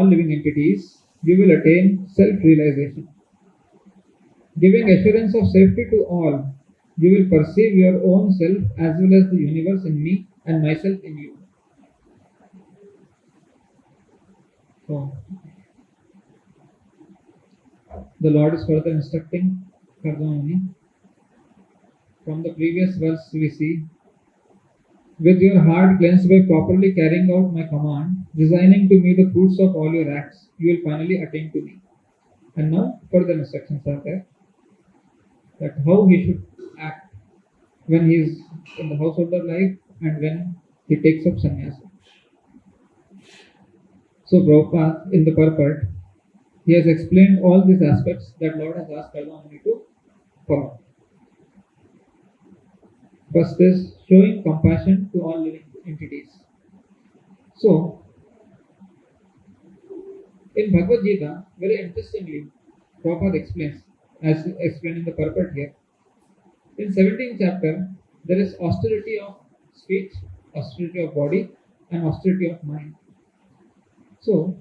all living entities, you will attain self-realization. Giving assurance of safety to all, you will perceive your own self as well as the universe in me and myself in you. So, the Lord is further instructing Kardama Muni. From the previous verse we see, with your heart cleansed by properly carrying out my command, resigning to me the fruits of all your acts, you will finally attain to me. And now further instructions are there, that how he should act when he is in the householder life and when he takes up sannyasa. So Prabhupada, in the purport, he has explained all these aspects that Lord has asked Kardama Muni to follow. First is showing compassion to all living entities. So, in Bhagavad Gita, very interestingly, Prabhupada explains, as explained in the purport here, in 17th chapter, there is austerity of speech, austerity of body, and austerity of mind. So,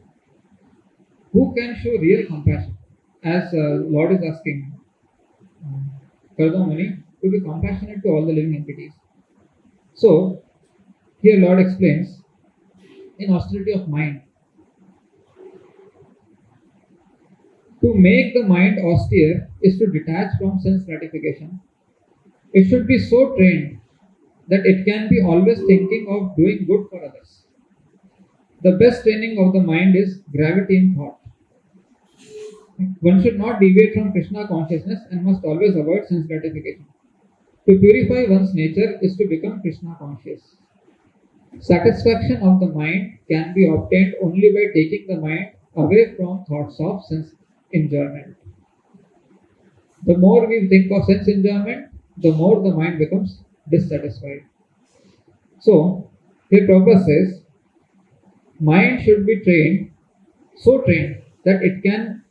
who can show real compassion? As Lord is asking Kardama Muni to be compassionate to all the living entities. So, here Lord explains, in austerity of mind, to make the mind austere is to detach from sense gratification. It should be so trained that it can be always thinking of doing good for others. The best training of the mind is gravity in thought. One should not deviate from Krishna consciousness and must always avoid sense gratification. To purify one's nature is to become Krishna conscious. Satisfaction of the mind can be obtained only by taking the mind away from thoughts of sense enjoyment. The more we think of sense enjoyment, the more the mind becomes dissatisfied. So, here Prabhupada says, mind should be trained, so trained that it can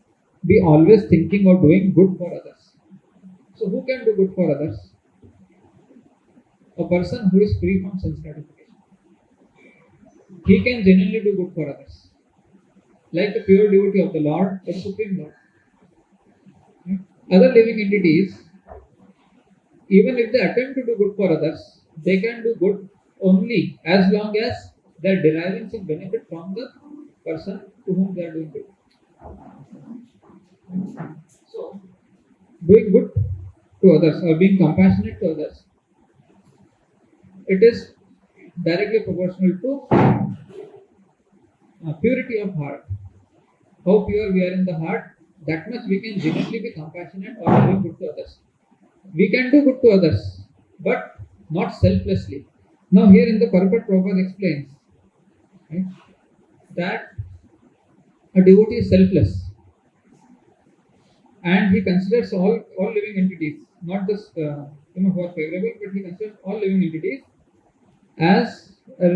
be always thinking of doing good for others. So, who can do good for others? A person who is free from sense gratification. He can genuinely do good for others. Like the pure devotee of the Lord, the Supreme Lord. Other living entities, even if they attempt to do good for others, they can do good only as long as they are deriving some benefit from the person to whom they are doing good. So, doing good to others or being compassionate to others, it is directly proportional to purity of heart. How pure we are in the heart, that much we can genuinely be compassionate or doing good to others. We can do good to others, but not selflessly. Now here in the purport, Prabhupada explains, right, that a devotee is selfless and he considers all living entities, not just who are favorable, but he considers all living entities as a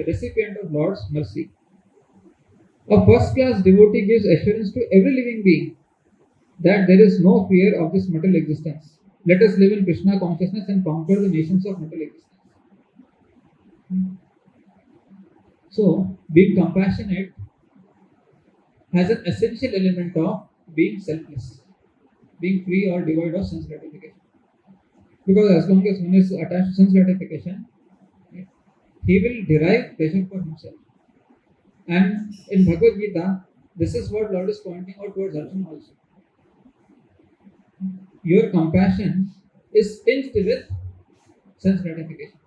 recipient of Lord's mercy. A first-class devotee gives assurance to every living being that there is no fear of this material existence. Let us live in Krishna consciousness and conquer the nations of material existence. So, being compassionate has an essential element of being selfless, being free or devoid of sense gratification. Because as long as one is attached to sense gratification, he will derive pleasure for himself. And in Bhagavad Gita, this is what Lord is pointing out towards Arjuna also. Your compassion is tinged with sense gratification.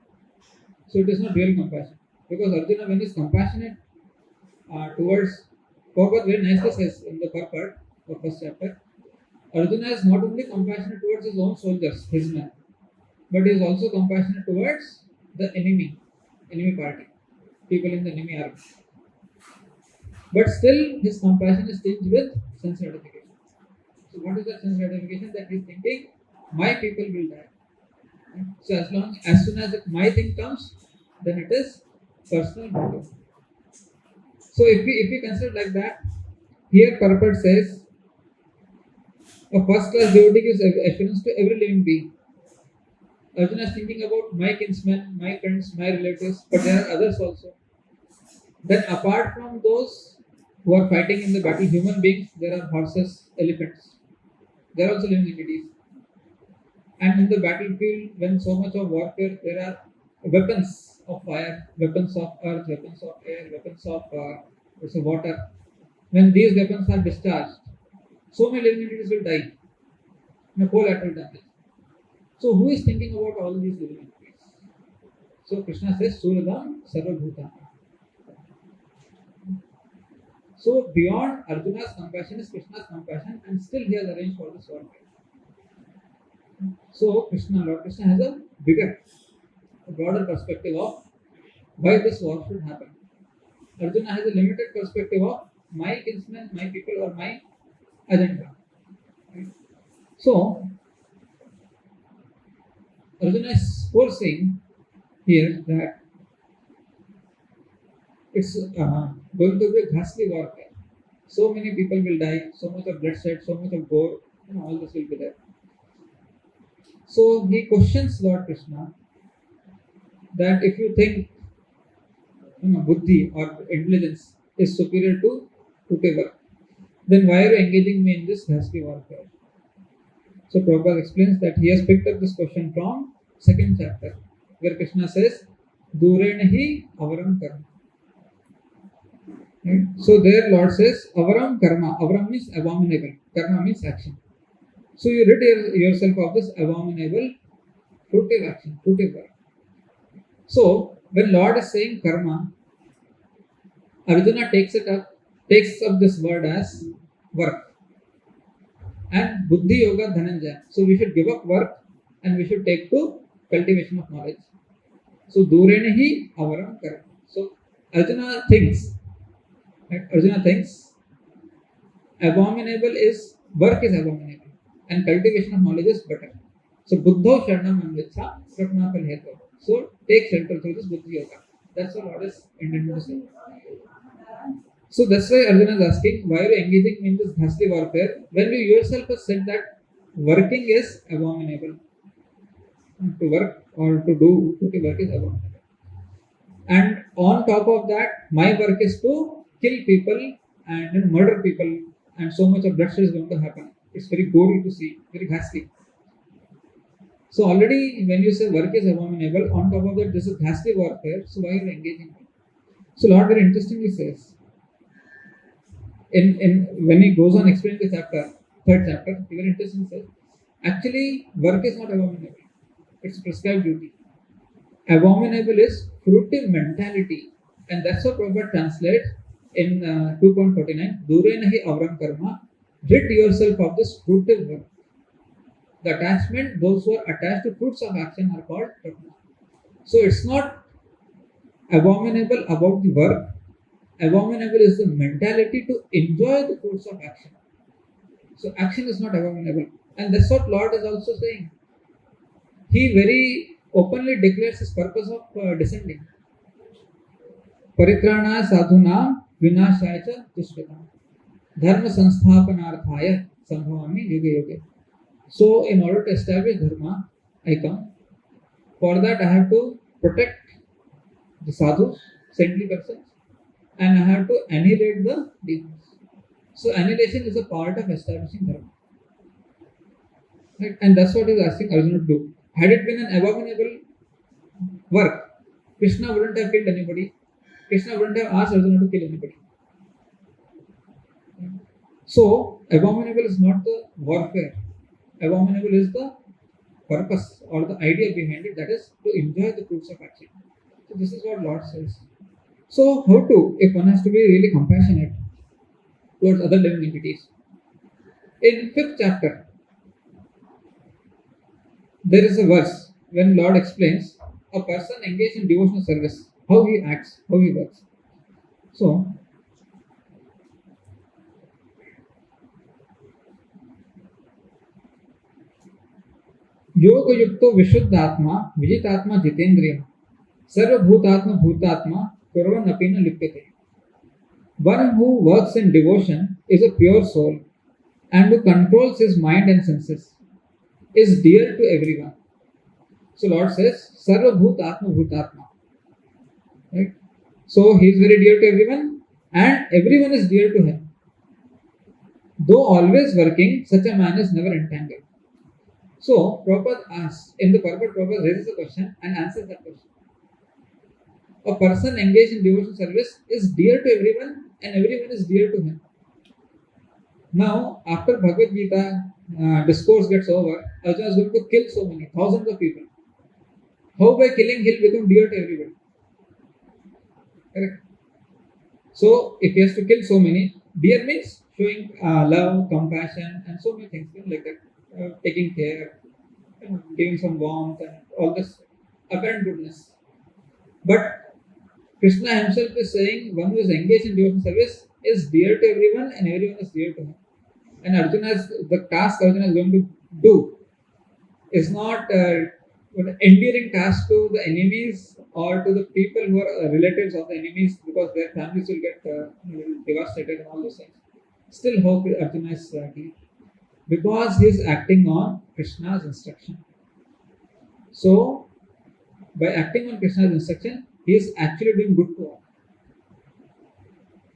So it is not real compassion. Because Arjuna, when he is compassionate towards, Prabhupada very nicely says in the purport of first chapter, Arjuna is not only compassionate towards his own soldiers, his men, but he is also compassionate towards the enemy party, people in the enemy army. But still, his compassion is tinged with sense gratification. So, what is that sense gratification? That he is thinking, my people will die. So, as soon as my thing comes, then it is personal motive. So, if we consider like that, here purport says, a first-class devotee gives assurance to every living being. Arjuna is thinking about my kinsmen, my friends, my relatives, but there are others also. Then apart from those who are fighting in the battle, human beings, there are horses, elephants. They are also living entities. And in the battlefield, when so much of warfare, there are weapons of fire, weapons of earth, weapons of air, weapons of water. When these weapons are discharged, so many living entities will die in a collateral damage. So who is thinking about all these living entities? So Krishna says, Suradam Sarvabhuta. So beyond Arjuna's compassion is Krishna's compassion, and still he has arranged for this warfare. So Lord Krishna has a bigger, a broader perspective of why this war should happen. Arjuna has a limited perspective of my kinsmen, my people, or my agenda. Right? So Arjuna is foreseeing here that it's going to be a ghastly warfare. So many people will die, so much of bloodshed, so much of gore, all this will be there. So he questions Lord Krishna that if you think buddhi or intelligence is superior to whatever, then why are you engaging me in this ghastly warfare? So Prabhupada explains that he has picked up this question from second chapter, where Krishna says, Durenahi avaram karma. Right? So there Lord says, avaram karma. Avaram means abominable. Karma means action. So you rid yourself of this abominable, fruitive action, fruitive work. So when Lord is saying karma, Arjuna takes up this word as work. And buddhi yoga dhananjaya. So we should give up work and we should take to cultivation of knowledge. So durenahi avaram karma. So Arjuna thinks abominable is work is abominable and cultivation of knowledge is better. So buddho sharanam amritha prapnapal hetu. So take shelter through this buddhi yoga. That's what Lord is intended to say. So that's why Arjuna is asking, why are you engaging in this ghastly warfare when you yourself have said that working is abominable? To work or to do work is abominable. And on top of that, my work is to kill people and murder people, and so much of bloodshed is going to happen. It's very gory to see, very ghastly. So already when you say work is abominable, on top of that this is ghastly warfare, so why are you engaging? So Lord very interestingly says, when he goes on explaining the third chapter, he very interestingly says, actually work is not abominable, it's prescribed duty. Abominable is fruitive mentality, and that's what Prabhupada translates in 2.49, Durenahi avaram karma, rid yourself of this fruitive work. The attachment, those who are attached to fruits of action are called karma. So it's not abominable about the work. Abominable is the mentality to enjoy the fruits of action. So action is not abominable. And that's what Lord is also saying. He very openly declares his purpose of descending. Paritrana sadhuna vinashaya cha dushkritam dharma sansthapanarthaya sambhavami yuge yuge. So in order to establish dharma, I come. For that I have to protect the sadhus, saintly persons, and I have to annihilate the demons. So annihilation is a part of establishing dharma. Right? And that's what he is asking Arjuna to do. Had it been an abominable work, Krishna wouldn't have killed anybody. Krishna wouldn't have asked Arjuna to kill anybody. So abominable is not the warfare. Abominable is the purpose or the idea behind it, that is to enjoy the fruits of action. So this is what Lord says. So how to, if one has to be really compassionate towards other living entities? In 5th chapter, there is a verse when Lord explains a person engaged in devotional service, how he acts, how he works. So, Yoga Yukto Vishuddhatma Vijitatma Jitendriya Sarvabhutatma Bhutatma Kurvan Apina Lipyate. One who works in devotion is a pure soul and who controls his mind and senses, is dear to everyone. So Lord says, Sarva Bhutatma Bhutatma. Right? So he is very dear to everyone and everyone is dear to him. Though always working, such a man is never entangled. So, Prabhupada asks, in the purport, Prabhupada raises a question and answers that question. A person engaged in devotional service is dear to everyone and everyone is dear to him. Now, after Bhagavad Gita discourse gets over, Arjuna is going to kill so many, thousands of people. How by killing he'll become dear to everybody? Correct? So, if he has to kill so many, dear means showing love, compassion, and so many things like that. Taking care, giving some warmth, and all this apparent goodness. But Krishna himself is saying one who is engaged in devotional service is dear to everyone and everyone is dear to him. And the task Arjuna is going to do is not endearing task to the enemies or to the people who are relatives of the enemies, because their families will get devastated and all those things. Still, how Arjuna is clear? Because he is acting on Krishna's instruction. So, by acting on Krishna's instruction, he is actually doing good to all.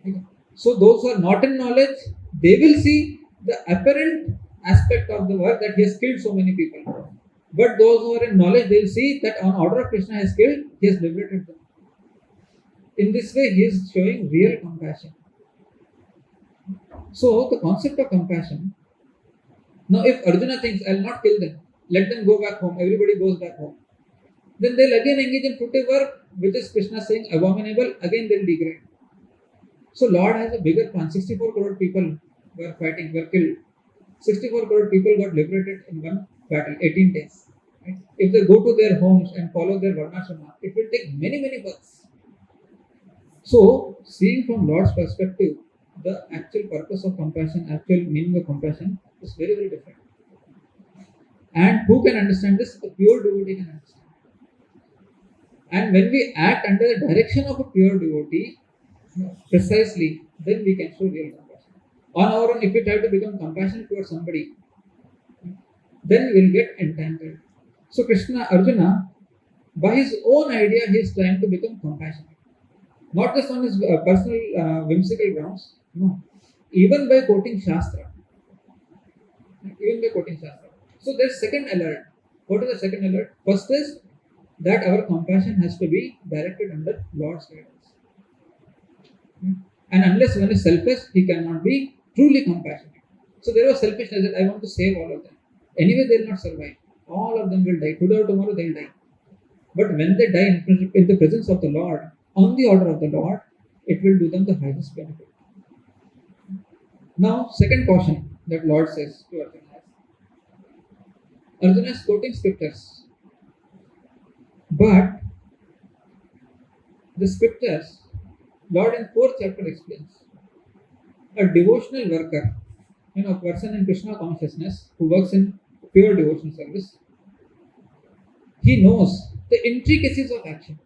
Okay. So, those who are not in knowledge, they will see the apparent aspect of the work that he has killed so many people. But those who are in knowledge, they will see that on order of Krishna he has killed, he has liberated them. In this way, he is showing real compassion. So, the concept of compassion. Now, if Arjuna thinks, I'll not kill them, let them go back home, everybody goes back home, then they'll again engage in fruitive work, which is Krishna saying abominable, again they'll degrade. So, Lord has a bigger plan. 64 crore people were fighting, were killed. 64 crore people got liberated in one battle, 18 days. Right? If they go to their homes and follow their varnashrama, it will take many, many births. So, seeing from Lord's perspective, the actual purpose of compassion, actual meaning of compassion is very, very different. And who can understand this? A pure devotee can understand. And when we act under the direction of a pure devotee, precisely, then we can show real compassion. On our own, if we try to become compassionate towards somebody, then we will get entangled. So Arjuna, by his own idea, he is trying to become compassionate. Not just on his personal whimsical grounds, no. Even by quoting Shastra. So there's second alert. What is the second alert? First is that our compassion has to be directed under Lord's guidance. And unless one is selfish, he cannot be truly compassionate. So there was selfishness that I want to save all of them. Anyway, they will not survive. All of them will die. Today or tomorrow they will die. But when they die in the presence of the Lord, on the order of the Lord, it will do them the highest benefit. Now, second caution that Lord says to Arjuna. Arjuna is quoting scriptures. But the scriptures, Lord in 4th chapter explains, a devotional worker, a person in Krishna consciousness who works in pure devotional service, he knows the intricacies of action.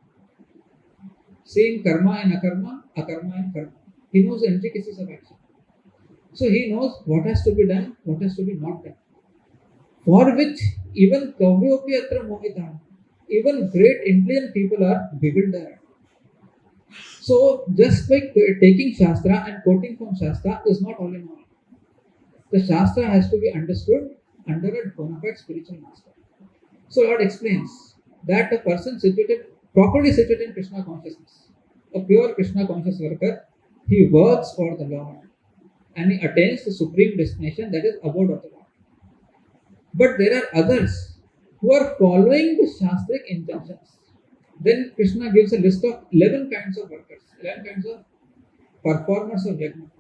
Saying karma and akarma and karma. He knows the intricacies of action. So he knows what has to be done, what has to be not done. For which even Kavyopi atra mohita, even great intelligent people are bewildered. So just by taking Shastra and quoting from Shastra is not all in all. The Shastra has to be understood under a bona fide spiritual master. So Lord explains that a person properly situated in Krishna consciousness, a pure Krishna conscious worker, he works for the Lord and he attains the supreme destination, that is abode of the Lord. But there are others who are following the Shastric injunctions. Then Krishna gives a list of 11 kinds of workers, 11 kinds of performers of yajna.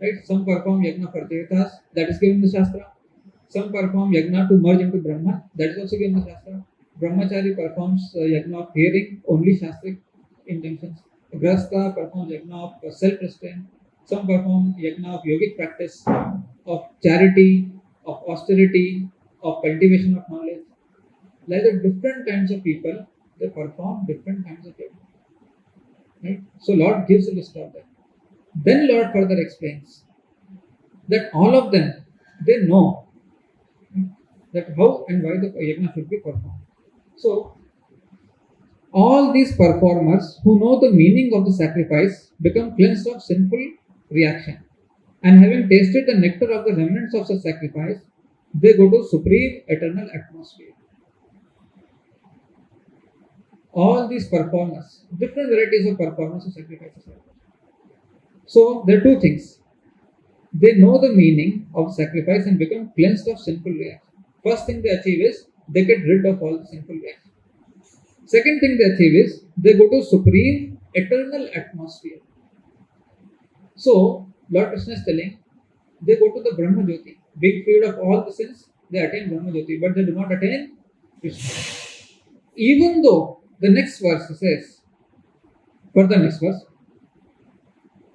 Right? Some perform yajna for devatas, that is given in the Shastra. Some perform yajna to merge into Brahman, that is also given in the Shastra. Brahmachari performs yajna of hearing, only Shastric injunctions. Grahastha performs yajna of self-restraint. Some perform yajna of yogic practice, of charity, of austerity, of cultivation of knowledge. Like the different kinds of people, they perform different kinds of yajna. Right? So Lord gives a list of them. Then Lord further explains that all of them, they know that how and why the yajna should be performed. So All these performers who know the meaning of the sacrifice become cleansed of sinful reaction. And having tasted the nectar of the remnants of such sacrifice, they go to supreme eternal atmosphere. All these performers, different varieties of performance of sacrifices. So there are two things. They know the meaning of sacrifice and become cleansed of sinful reaction. First thing they achieve is they get rid of all the sinful reaction. Second thing they achieve is they go to supreme eternal atmosphere. So Lord Krishna is telling they go to the Brahma Jyoti, being freed of all the sins, they attain Brahma Jyoti, but they do not attain Krishna. Even though the next verse says, for the next verse,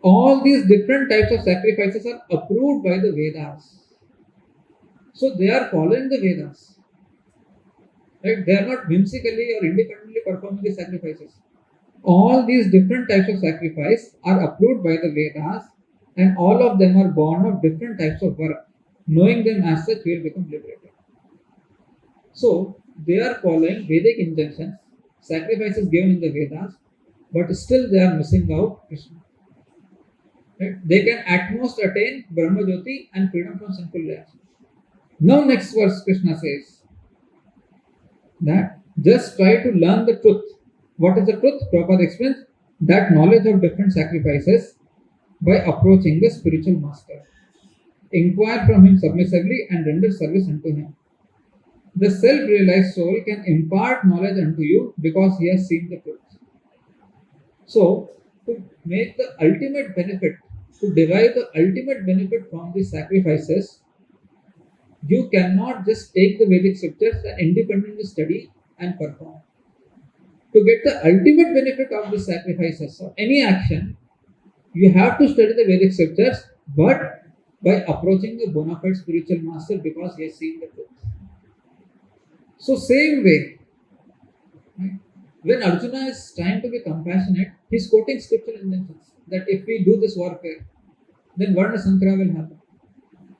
all these different types of sacrifices are approved by the Vedas. So they are following the Vedas. Right? They are not whimsically or independently performing the sacrifices. All these different types of sacrifice are approved by the Vedas, and all of them are born of different types of work. Knowing them as such, we will become liberated. So they are following Vedic injunctions, sacrifices given in the Vedas, but still they are missing out Krishna. Right? They can at most attain Brahma Jyoti and freedom from sinful reaction. Now next verse Krishna says that just try to learn the truth. What is the truth? Prabhupada explains that knowledge of different sacrifices by approaching the spiritual master. Inquire from him submissively and render service unto him. The self-realized soul can impart knowledge unto you because he has seen the truth. So, to make the ultimate benefit, to derive the ultimate benefit from these sacrifices, you cannot just take the Vedic scriptures and independently study and perform. To get the ultimate benefit of the sacrifices or any action, you have to study the Vedic scriptures, but by approaching the bona fide spiritual master because he has seen the truth. So same way, when Arjuna is trying to be compassionate, he is quoting scriptural injunctions that if we do this warfare, then Varna Sankara will happen.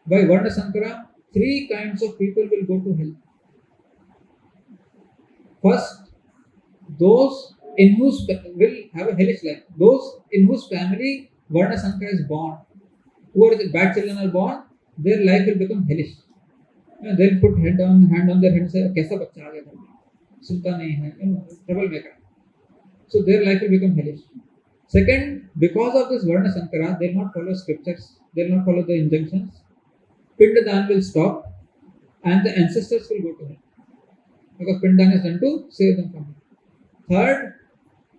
By Varna Sankara, three kinds of people will go to hell. First, those in whose will have a hellish life. Those in whose family Varna Sankara is born. Whoever the bad children are born, their life will become hellish. They'll put hand on their head and say, "Kaisa bachcha aa gaya ghar mein? Sunta nahi hai," troublemaker. So their life will become hellish. Second, because of this Varna Sankara, they'll not follow scriptures, they'll not follow the injunctions. Pindadan will stop and the ancestors will go to hell. Because Pindadan is done to save them from hell. Third,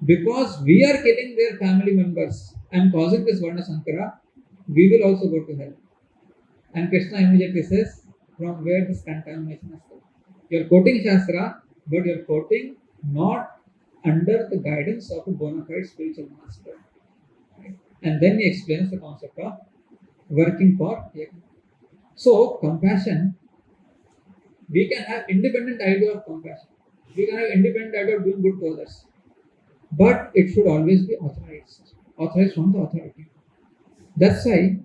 because we are killing their family members and causing this Varna Sankara, we will also go to hell. And Krishna immediately says, from where this contamination has come. You are quoting Shastra, but you are quoting not under the guidance of a bona fide spiritual master. Right? And then he explains the concept of working for yajna. So, compassion, we can have independent idea of compassion. We can have independent idea of doing good to others. But it should always be authorized from the authority. That's why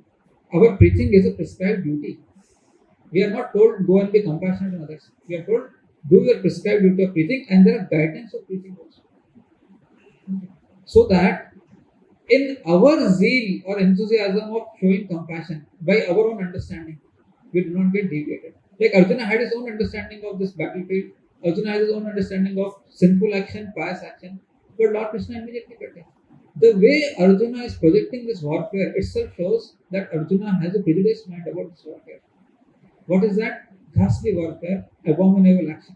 our preaching is a prescribed duty. We are not told go and be compassionate on others. We are told do your prescribed duty of preaching, and there are guidelines of preaching also. So that in our zeal or enthusiasm of showing compassion by our own understanding, we do not get deviated. Like Arjuna had his own understanding of this battlefield. Arjuna has his own understanding of sinful action, pious action. But Lord Krishna immediately cut it. The way Arjuna is projecting this warfare itself shows that Arjuna has a prejudiced mind about this warfare. What is that? Ghastly warfare, abominable action.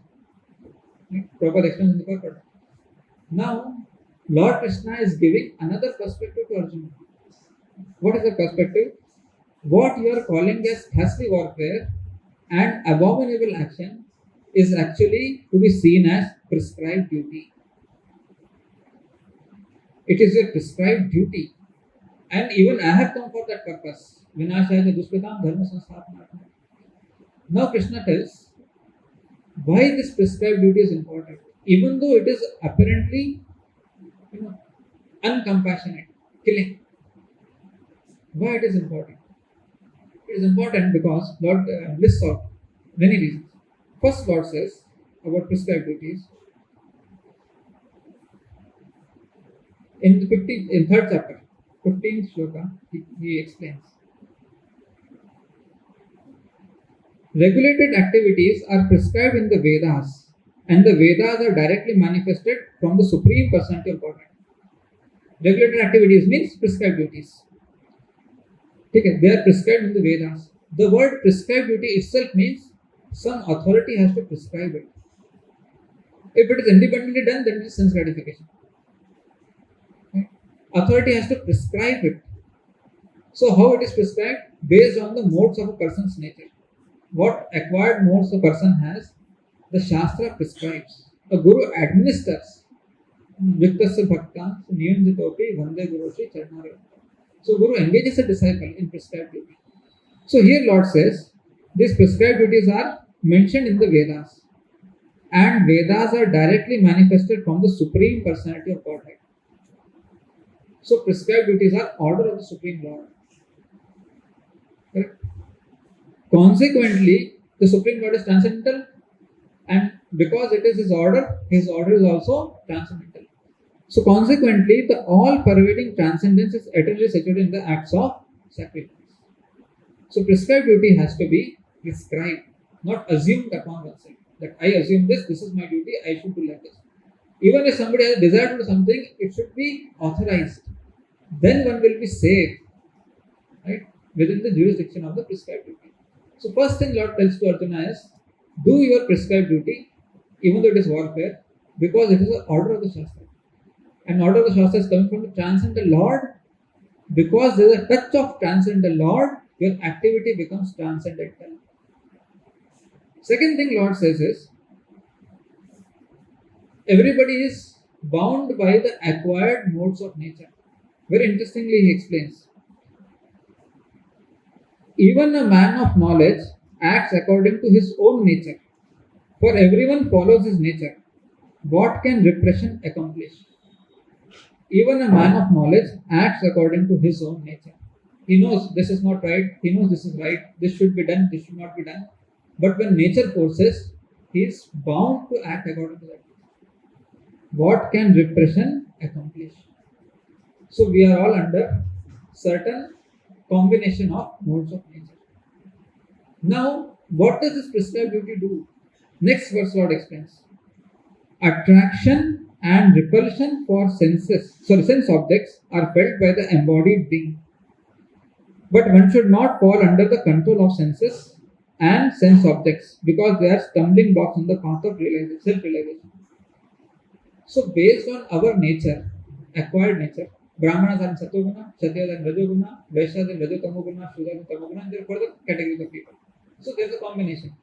Right? Proper explains in the purport. Now, Lord Krishna is giving another perspective to Arjuna. What is the perspective? What you are calling as ghastly warfare and abominable action is actually to be seen as prescribed duty. It is your prescribed duty. And even I have come for that purpose. Vinashaya dushkritam dharma sansthapanartham. Now Krishna tells why this prescribed duty is important. Even though it is apparently uncompassionate, killing. Why it is important? It is important because Lord lists out many reasons. First, Lord says about prescribed duties. In the 15th, in third chapter, 15th shloka, he explains. Regulated activities are prescribed in the Vedas, and the Vedas are directly manifested from the Supreme Personality of Godhead. Regulated activities means prescribed duties. Okay, they are prescribed in the Vedas. The word prescribed duty itself means some authority has to prescribe it. If it is independently done, then it is sense gratification. Okay? Authority has to prescribe it. So how it is prescribed? Based on the modes of a person's nature. What acquired modes a person has, the Shastra prescribes. A Guru administers. Viktasya bhakta niyunjitopi vande gurushi charnare. So Guru engages a disciple in prescribed duty. So here Lord says, these prescribed duties are mentioned in the Vedas. And Vedas are directly manifested from the Supreme Personality of Godhead. So prescribed duties are order of the Supreme Lord. Correct? Consequently, the Supreme Lord is transcendental, and because it is His order is also transcendental. So consequently, the all-pervading transcendence is eternally situated in the acts of sacrifice. So prescribed duty has to be prescribed, not assumed upon oneself. That I assume this is my duty, I should do like this. Even if somebody has a desire to do something, it should be authorized. Then one will be safe, right, within the jurisdiction of the prescribed duty. So first thing Lord tells to Arjuna is, do your prescribed duty, even though it is warfare, because it is an order of the Shastra. And order of the Shastra is coming from the transcendental Lord. Because there is a touch of transcendental Lord, your activity becomes transcendental. Second thing Lord says is, everybody is bound by the acquired modes of nature. Very interestingly, he explains. Even a man of knowledge acts according to his own nature. For everyone follows his nature. What can repression accomplish? Even a man of knowledge acts according to his own nature. He knows this is not right, he knows this is right, this should be done, this should not be done. But when nature forces, he is bound to act according to that. What can repression accomplish? So we are all under certain combination of modes of nature. Now, what does this prescribed duty do? Next verse Lord explains. Attraction and repulsion for sense objects are felt by the embodied being. But one should not fall under the control of senses and sense objects because they are stumbling blocks on the path of self-realization. So based on our nature, acquired nature, Brahmanas are in Satoguna, Kshatriyas are in Rajoguna, Vaishyas in Rajotamoguna, Shudras in Tamoguna, and there are further categories of people. So there's a combination.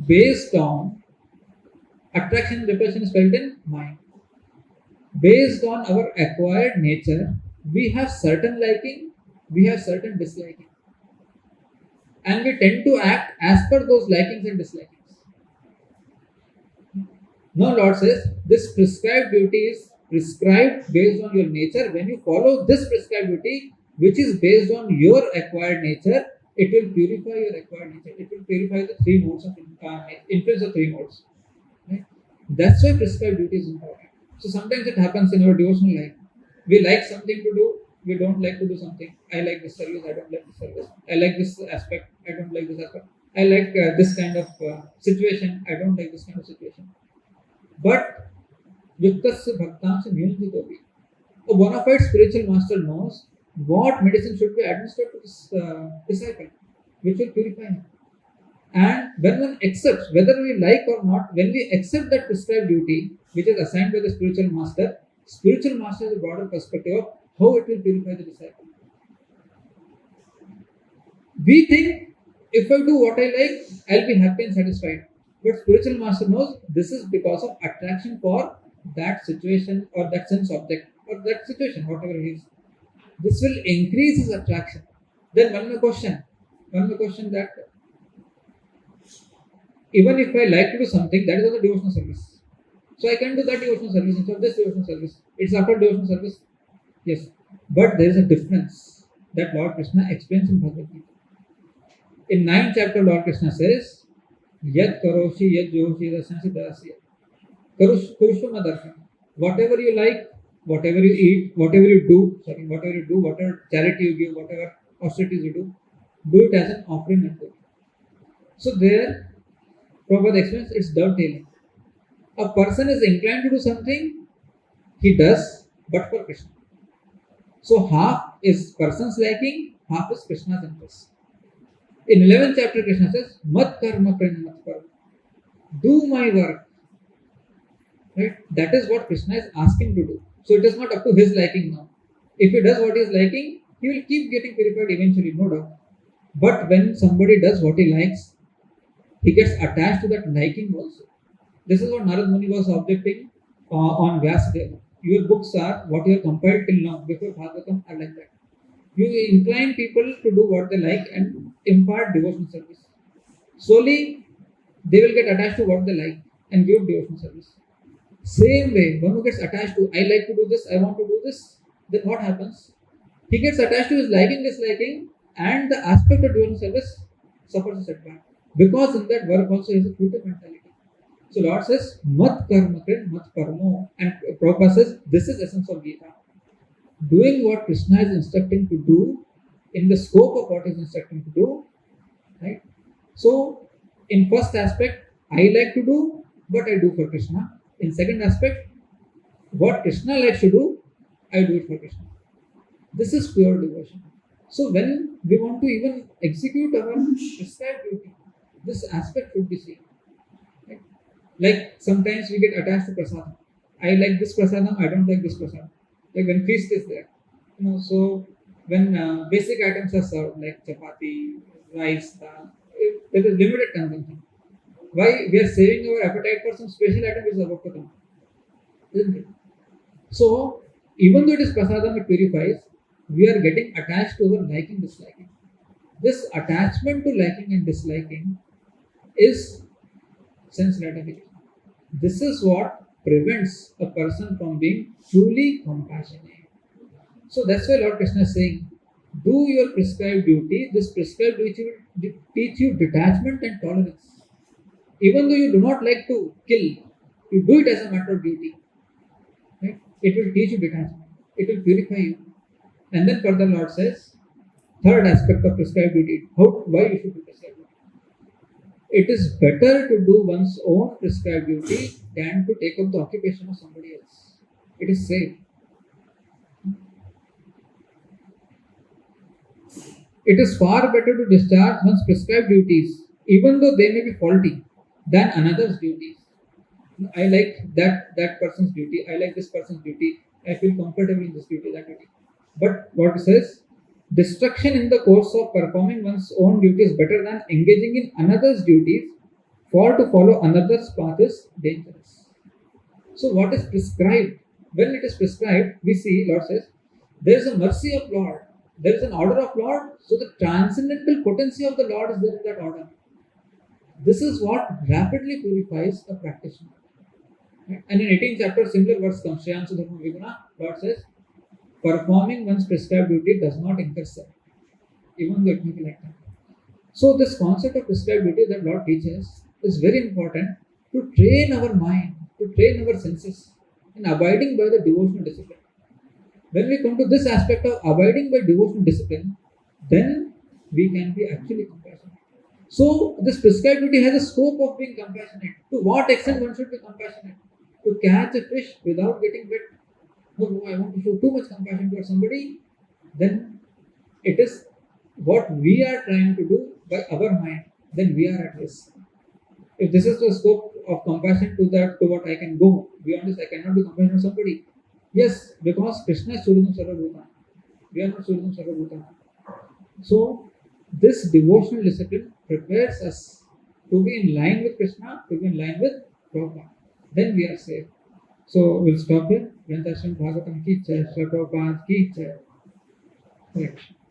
Based on attraction and repulsion is felt in mind. Based on our acquired nature, we have certain liking, we have certain disliking. And we tend to act as per those likings and dislikings. Now Lord says, this prescribed duty is prescribed based on your nature. When you follow this prescribed duty, which is based on your acquired nature, it will purify your acquired nature. It will purify the three modes of influence of three modes. Right? That's why prescribed duty is important. So sometimes it happens in our devotional life. We like something to do, we don't like to do something. I like this service, I don't like this service. I like this aspect, I don't like this aspect. I like this kind of situation, I don't like this kind of situation. But Viktasya bhaktam niyunjitopi. A bona fide spiritual master knows what medicine should be administered to this disciple, which will purify him. And when one accepts, whether we like or not, when we accept that prescribed duty, which is assigned by the spiritual master has a broader perspective of how it will purify the disciple. We think, if I do what I like, I'll be happy and satisfied. But spiritual master knows this is because of attraction for that situation or that sense object or that situation, whatever it is. This will increase his attraction. Then one may question that even if I like to do something, that is also devotional service. So I can do that devotional service instead of this devotional service. It's after devotional service. Yes. But there is a difference that Lord Krishna explains in Bhagavad Gita. In 9th chapter, Lord Krishna says, Yad karoshi yad yoshi dasansi dasya. Kurushva madarka. Whatever you like, whatever you eat, whatever you do, whatever charity you give, whatever austerities you do it as an offering unto me. So there, Prabhupada explains it's dovetailing. A person is inclined to do something, he does, but for Krishna. So half is person's liking, half is Krishna's interest. In 11th chapter, Krishna says, Mat karma krin mat karma. Do my work. Right? That is what Krishna is asking to do. So it is not up to his liking now. If he does what he is liking, he will keep getting purified eventually, no doubt. But when somebody does what he likes, he gets attached to that liking also. This is what Narad Muni was objecting on Vyasadeva. Your books are what you have compiled till now, before Bhagavatam are like that. You incline people to do what they like and impart devotional service. Slowly, they will get attached to what they like and give devotional service. Same way, one who gets attached to, I like to do this, I want to do this, then what happens? He gets attached to his liking, disliking, and the aspect of devotional service suffers a setback. Because in that work also is a fruitive mentality. So Lord says, Mat karma krin, mat karmo. And Prabhupada says, this is essence of Gita. Doing what Krishna is instructing to do, in the scope of what he is instructing to do, right? So, in first aspect, I like to do, but I do for Krishna. In second aspect, what Krishna likes to do, I do it for Krishna. This is pure devotion. So when we want to even execute our prescribed duty, this aspect should be seen. Right? Like sometimes we get attached to prasadam. I like this prasadam, I don't like this prasadam. Like when feast is there, so when basic items are served like chapati, rice, dal, there is limited consumption. Why? We are saving our appetite for some special item which is about to come, isn't it? So even though it is prasadam, it purifies. We are getting attached to our liking, disliking. This attachment to liking and disliking is sense gratification. This is what prevents a person from being truly compassionate. So that's why Lord Krishna is saying, do your prescribed duty. This prescribed duty will teach you detachment and tolerance. Even though you do not like to kill, you do it as a matter of duty. Right? It will teach you detachment. It will purify you. And then further Lord says, third aspect of prescribed duty, why you should do prescribed duty. It is better to do one's own prescribed duty than to take up the occupation of somebody else. It is safe. It is far better to discharge one's prescribed duties, even though they may be faulty, than another's duties. I like that person's duty, I like this person's duty, I feel comfortable in this duty, that duty. But what it says, destruction in the course of performing one's own duty is better than engaging in another's duties, for to follow another's path is dangerous. So what is prescribed? When it is prescribed, we see, Lord says, there is a mercy of Lord, there is an order of Lord, so the transcendental potency of the Lord is there in that order. This is what rapidly purifies a practitioner. Right? And in 18th chapter, similar verse comes, Shreyansu Dharma Viguna, Lord says, performing one's prescribed duty does not incur sin, even though it may be like that. So this concept of prescribed duty that Lord teaches is very important to train our mind, to train our senses in abiding by the devotional discipline. When we come to this aspect of abiding by devotional discipline, then we can be actually compassionate. So this prescribed duty has a scope of being compassionate. To what extent one should be compassionate? To catch a fish without getting bit. No, I want to show too much compassion towards somebody, then it is what we are trying to do by our mind, then we are at risk. If this is the scope of compassion to what I can go, beyond this I cannot be compassionate to somebody. Yes, because Krishna is Suridam Sarvabhuta. We are not Suridam Sarvabhuta. So this devotional discipline prepares us to be in line with Krishna, to be in line with Prabhupada. Then we are safe. So we'll stop here. Grantashram Bhagavatam ki jai, Sri Prabhupada ki jai. Correct.